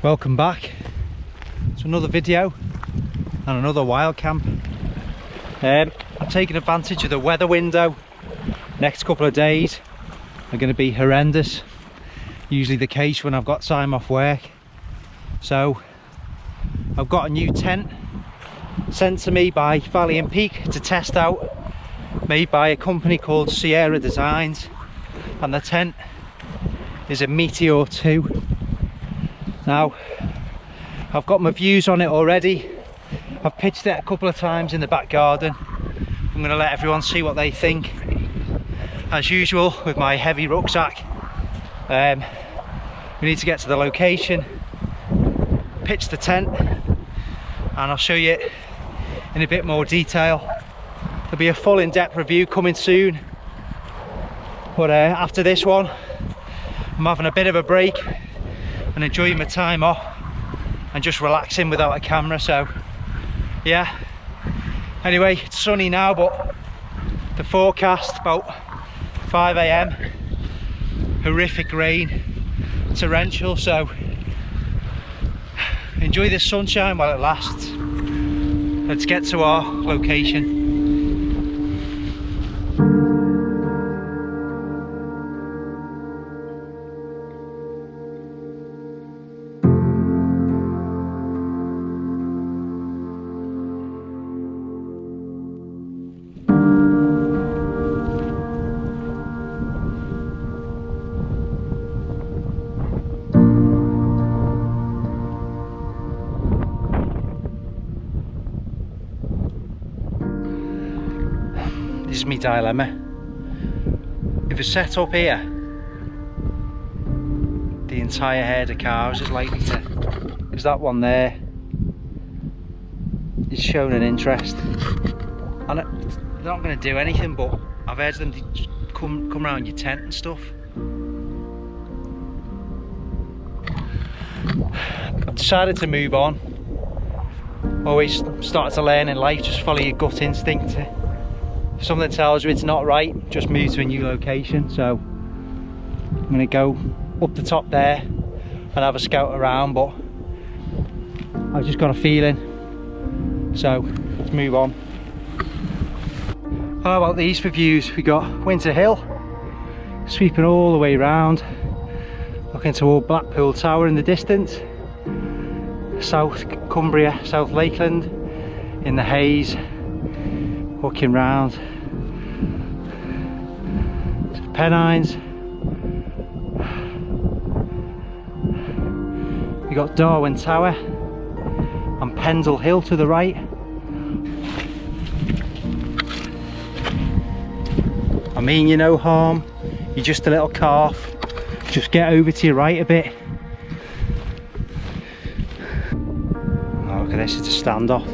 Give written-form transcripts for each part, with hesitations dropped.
Welcome back to another video and another wild camp. I'm taking advantage of the weather window. Next couple of days are going to be horrendous, usually the case when I've got time off work. So I've got a new tent sent to me by Valley and Peak to test out, made by a company called Sierra Designs, and the tent is a Meteor 2. Now I've got my views on it already. I've pitched it a couple of times in the back garden. I'm going to let everyone see what they think. As usual with my heavy rucksack, we need to get to the location, pitch the tent, and I'll show you it in a bit more detail. There'll be a full in-depth review coming soon, but after this one I'm having a bit of a break and enjoying my time off and just relaxing without a camera. So yeah, anyway, it's sunny now, but the forecast about 5 AM, horrific rain, torrential. So enjoy this sunshine while it lasts. Let's get to our location. This is my dilemma. If it's set up here, the entire herd of cows is likely to, because that one there is showing an interest, and they're not going to do anything, but I've heard them to come around your tent and stuff. I've decided to move on. Always started to learn in life, just follow your gut instinct. If something tells you it's not right, just move to a new location. So I'm going to go up the top there and have a scout around, but I've just got a feeling, so let's move on. How about these for views? We got Winter Hill sweeping all the way around, looking toward Blackpool Tower in the distance, South Cumbria, South Lakeland in the haze, looking round Pennines. We got Darwin Tower and Pendle Hill to the right. I mean, you no harm, you're just a little calf, just get over to your right a bit. Oh, look at this, it's a standoff.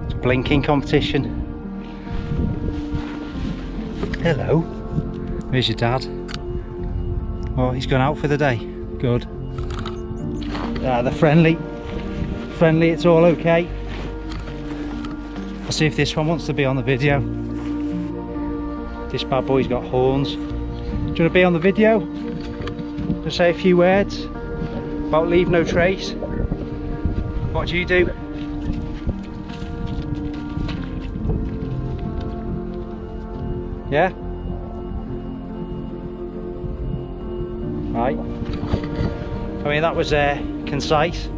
It's a blinking competition. Hello. Where's your dad? Oh, he's gone out for the day. Good. They're friendly. Friendly, it's all okay. I'll see if this one wants to be on the video. This bad boy's got horns. Do you want to be on the video? Just say a few words about leave no trace. What do you do? Yeah? Right. I mean, that was concise.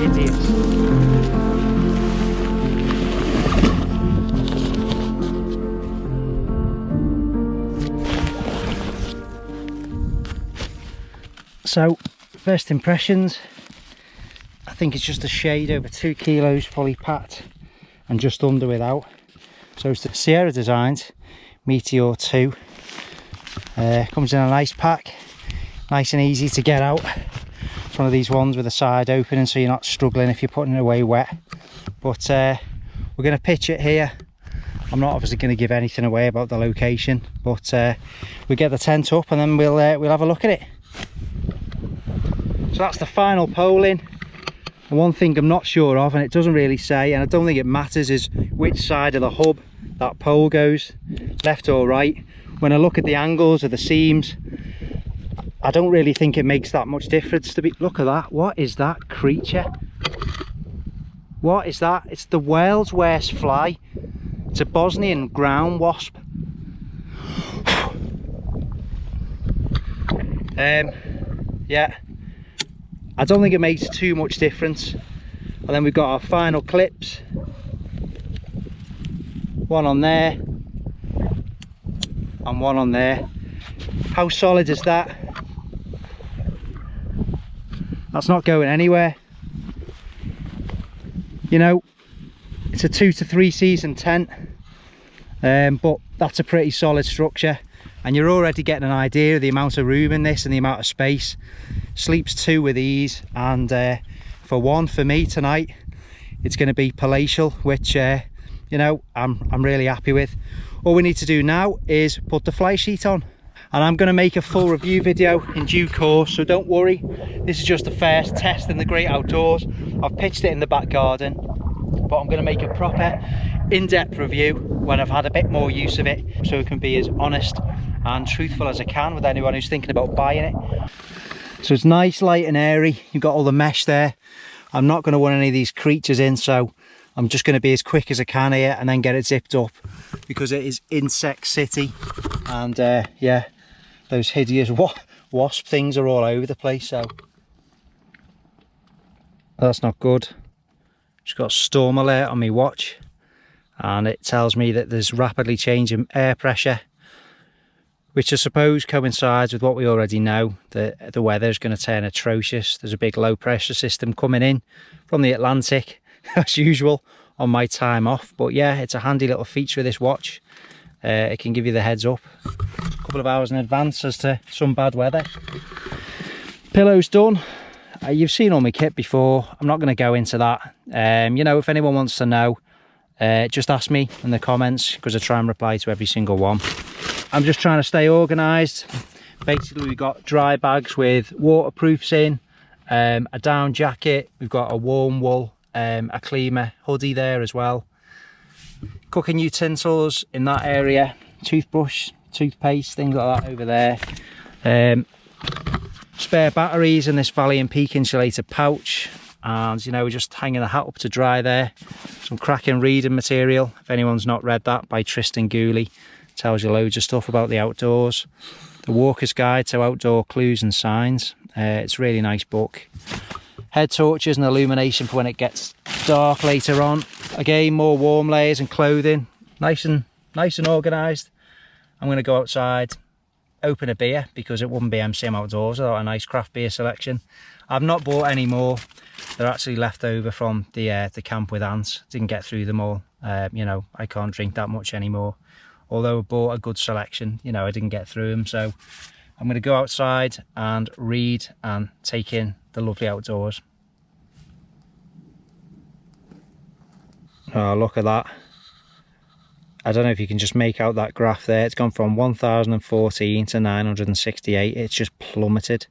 Idiots. So, first impressions, I think it's just a shade over 2 kilos fully packed and just under without. So it's the Sierra Designs Meteor 2. Comes in a nice pack, nice and easy to get out. It's one of these ones with the side opening, so you're not struggling if you're putting it away wet. But we're going to pitch it here. I'm not obviously going to give anything away about the location, but we'll get the tent up and then we'll have a look at it. So that's the final polling. And one thing I'm not sure of, and it doesn't really say, and I don't think it matters, is which side of the hub that pole goes, left or right. When I look at the angles of the seams, I don't really think it makes that much difference to be. Look at that. What is that creature? What is that? It's the world's worst fly. It's a Bosnian ground wasp. Yeah, I don't think it makes too much difference. And then we've got our final clips. One on there and one on there. How solid is that? That's not going anywhere. You know, it's a 2 to 3 season tent, but that's a pretty solid structure, and you're already getting an idea of the amount of room in this and the amount of space. Sleeps 2 with ease, and for me tonight, it's going to be palatial, which you know, I'm really happy with. All we need to do now is put the fly sheet on, and I'm going to make a full review video in due course, so don't worry. This is just the first test in the great outdoors. I've pitched it in the back garden, but I'm going to make a proper in-depth review when I've had a bit more use of it, so it can be as honest and truthful as I can with anyone who's thinking about buying it. So it's nice, light and airy. You've got all the mesh there. I'm not going to want any of these creatures in, so I'm just going to be as quick as I can here and then get it zipped up, because it is insect city, and yeah, those hideous wasp things are all over the place. So that's not good. Just got a storm alert on my watch, and it tells me that there's rapidly changing air pressure, which I suppose coincides with what we already know, that the weather is going to turn atrocious. There's a big low pressure system coming in from the Atlantic, as usual, on my time off. But yeah, it's a handy little feature of this watch. It can give you the heads up a couple of hours in advance as to some bad weather. Pillow's done. You've seen all my kit before. I'm not going to go into that. You know, if anyone wants to know, just ask me in the comments, because I try and reply to every single one. I'm just trying to stay organised. Basically, we've got dry bags with waterproofs in, a down jacket, we've got a warm wool, a Klima hoodie there as well. Cooking utensils in that area, toothbrush, toothpaste, things like that over there. Spare batteries in this Valley and Peak insulated pouch, and you know, we're just hanging the hat up to dry there. Some cracking reading material, if anyone's not read that, by Tristan Gooley. Tells you loads of stuff about the outdoors. The Walker's Guide to Outdoor Clues and Signs. It's a really nice book. Head torches and illumination for when it gets dark later on. Again, more warm layers and clothing. Nice and organised. I'm going to go outside, open a beer, because it wouldn't be MCM Outdoors without a nice craft beer selection. I've not bought any more. They're actually left over from the camp with ants. Didn't get through them all. You know, I can't drink that much anymore. Although I bought a good selection, you know, I didn't get through them. So I'm going to go outside and read and take in the lovely outdoors. Oh, look at that. I don't know if you can just make out that graph there. It's gone from 1014 to 968. It's just plummeted.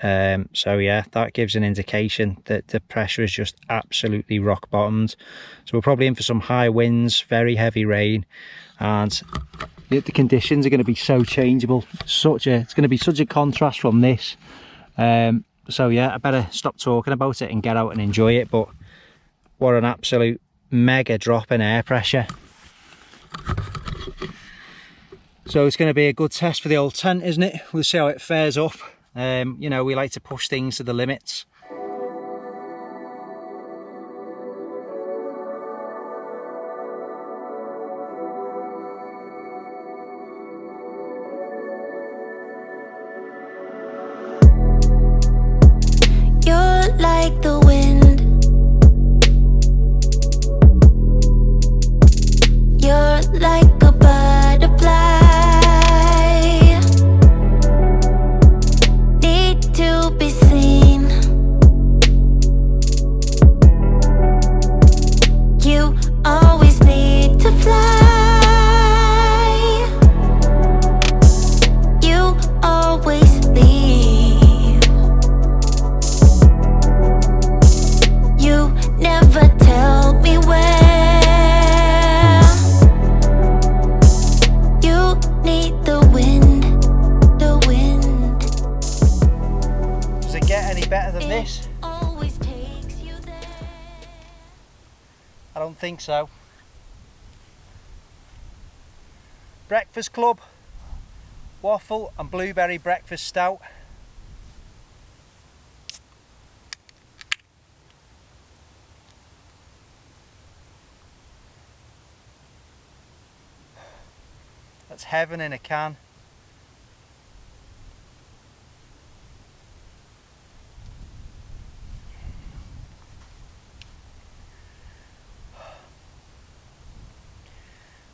So yeah, that gives an indication that the pressure is just absolutely rock bottomed. So we're probably in for some high winds, very heavy rain, and the conditions are going to be so changeable. It's going to be such a contrast from this. So yeah, I better stop talking about it and get out and enjoy it. But what an absolute mega drop in air pressure. So it's going to be a good test for the old tent, isn't it? We'll see how it fares up. You know, we like to push things to the limits. You're like the wind. You're like a butterfly. Need to be seen. think so. Breakfast Club waffle and blueberry breakfast stout. That's heaven in a can.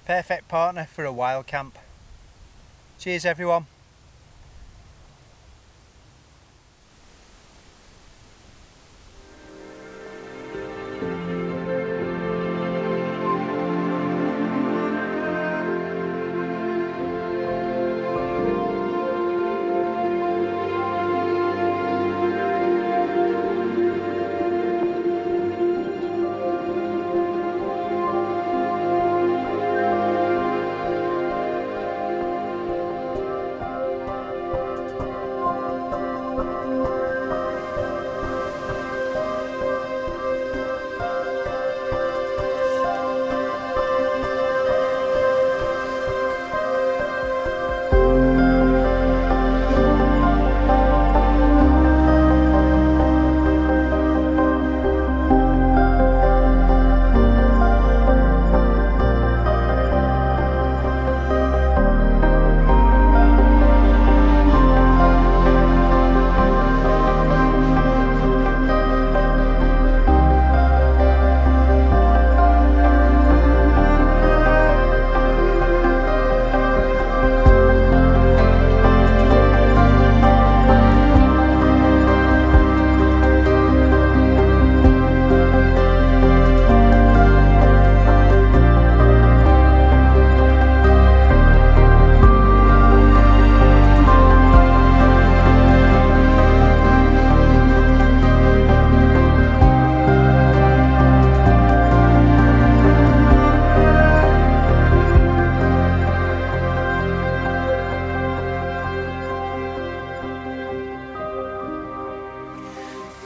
Perfect partner for a wild camp. Cheers everyone.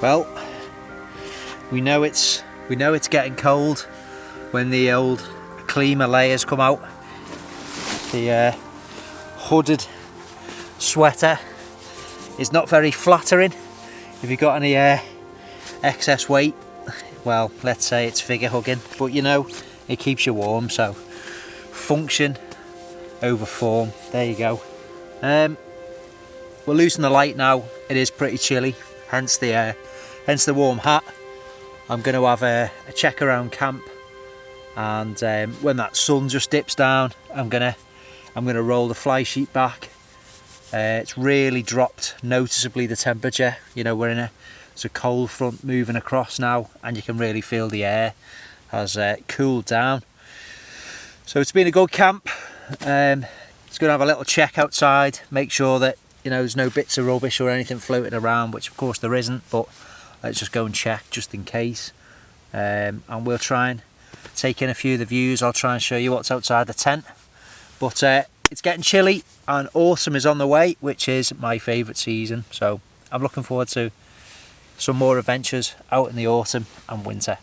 Well, we know it's getting cold when the old Klima layers come out. The hooded sweater is not very flattering if you've got any excess weight. Well, let's say it's figure hugging, but you know, it keeps you warm, so function over form. There you go. We're losing the light now. It is pretty chilly, hence the warm hat. I'm going to have a check around camp, and when that sun just dips down, I'm gonna roll the fly sheet back. It's really dropped noticeably, the temperature. You know, it's a cold front moving across now, and you can really feel the air has cooled down. So it's been a good camp. It's going to have a little check outside, make sure that, you know, there's no bits of rubbish or anything floating around, which of course there isn't, but let's just go and check just in case. And we'll try and take in a few of the views. I'll try and show you what's outside the tent. But it's getting chilly and autumn is on the way, which is my favourite season. So I'm looking forward to some more adventures out in the autumn and winter.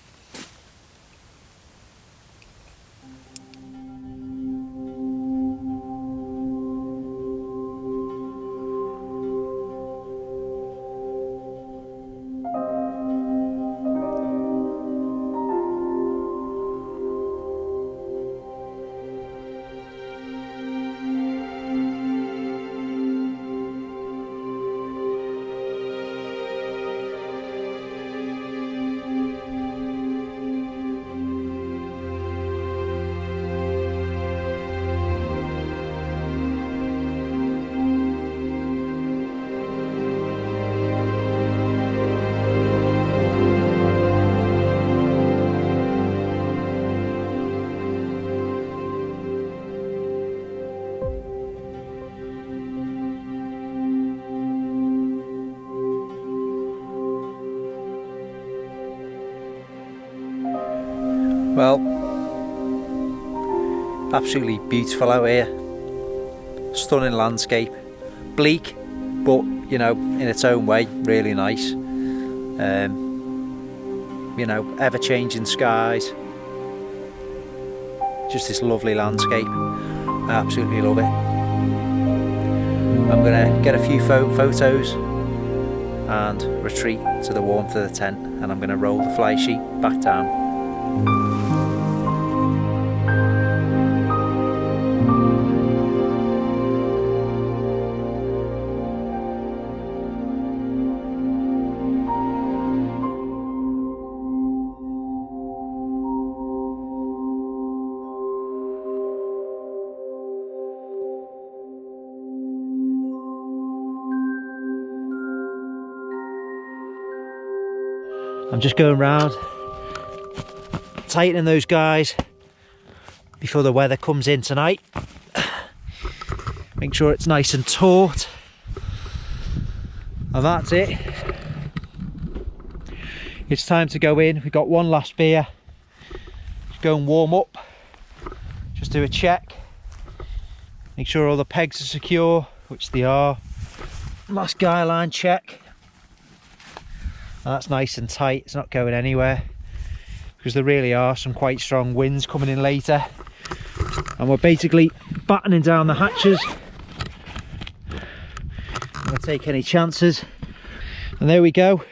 Well, absolutely beautiful out here. Stunning landscape. Bleak, but you know, in its own way, really nice. You know, ever-changing skies. just this lovely landscape. I absolutely love it. I'm gonna get a few photos and retreat to the warmth of the tent, and I'm gonna roll the fly sheet back down. I'm just going round, tightening those guys before the weather comes in tonight. Make sure it's nice and taut. And that's it. It's time to go in. We've got one last beer. Just go and warm up. Just do a check. Make sure all the pegs are secure, which they are. Last guy line check. And that's nice and tight, it's not going anywhere, because there really are some quite strong winds coming in later, and we're basically battening down the hatches. I'm not take any chances, and there we go.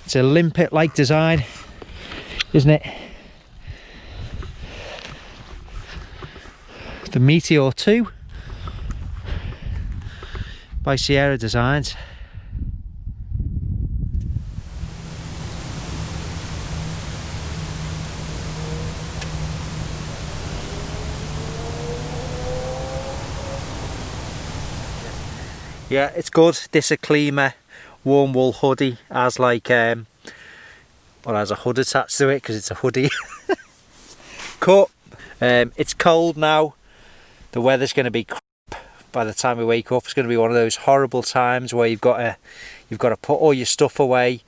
It's a limpet like design, isn't it? The Meteor 2 by Sierra Designs. Yeah, it's good. This Klima warm wool hoodie has like well, has a hood attached to it because it's a hoodie. Cut. It's cold now. The weather's going to be crap by the time we wake up. It's going to be one of those horrible times where you've got to put all your stuff away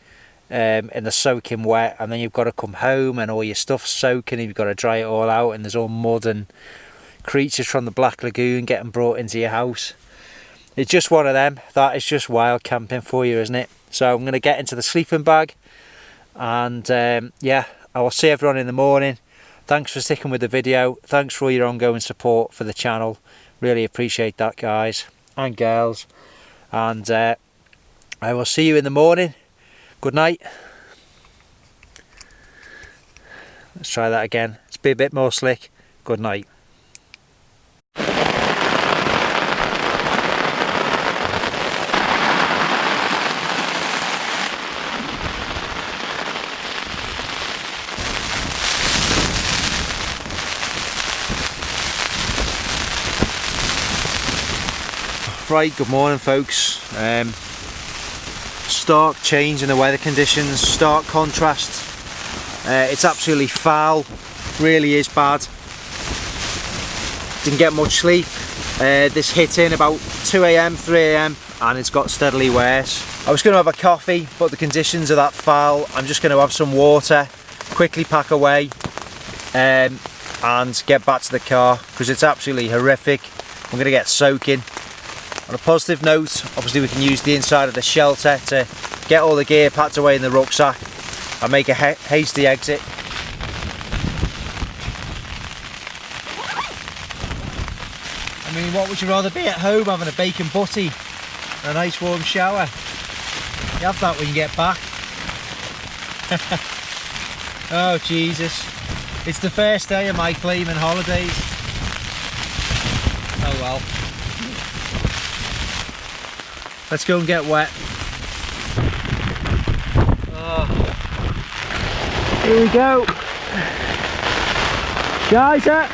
in the soaking wet, and then you've got to come home and all your stuff's soaking, and you've got to dry it all out, and there's all mud and creatures from the Black Lagoon getting brought into your house. It's just one of them. That is just wild camping for you, isn't it? So I'm going to get into the sleeping bag, and yeah, I will see everyone in the morning. Thanks for sticking with the video. Thanks for all your ongoing support for the channel. Really appreciate that, guys and girls. And I will see you in the morning. Good night. Let's try that again. Let's be a bit more slick. Good night. Right, good morning folks. Stark change in the weather conditions, stark contrast. It's absolutely foul, really is bad. Didn't get much sleep. This hit in about 2 AM, 3 AM, and it's got steadily worse. I was going to have a coffee, but the conditions are that foul. I'm just going to have some water, quickly pack away, and get back to the car because it's absolutely horrific. I'm going to get soaking. On a positive note, obviously we can use the inside of the shelter to get all the gear packed away in the rucksack and make a hasty exit. I mean, what would you rather be, at home having a bacon butty and a nice warm shower? You have that when you get back. Oh Jesus, it's the first day of my claiming holidays. Oh well. Let's go and get wet. Oh. Here we go. Geyser.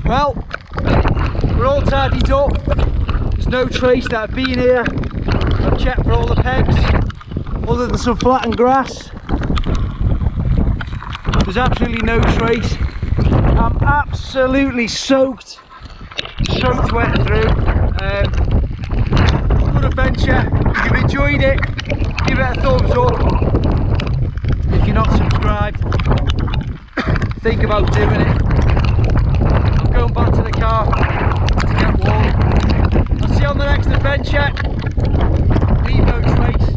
Well, we're all tidied up. There's no trace that I've been here. I've checked for all the pegs, other than some flattened grass. There's absolutely no trace. I'm absolutely soaked wet through. Good adventure. If you've enjoyed it, give it a thumbs up. If you're not subscribed, think about doing it. I'm going back to the car to get warm. I'll see you on the next adventure. Leave no trace.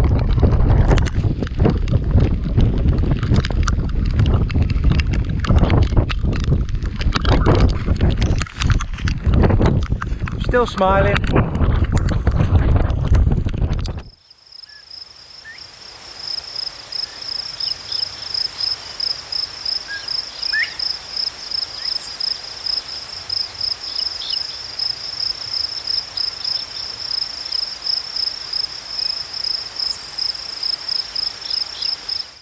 Still smiling.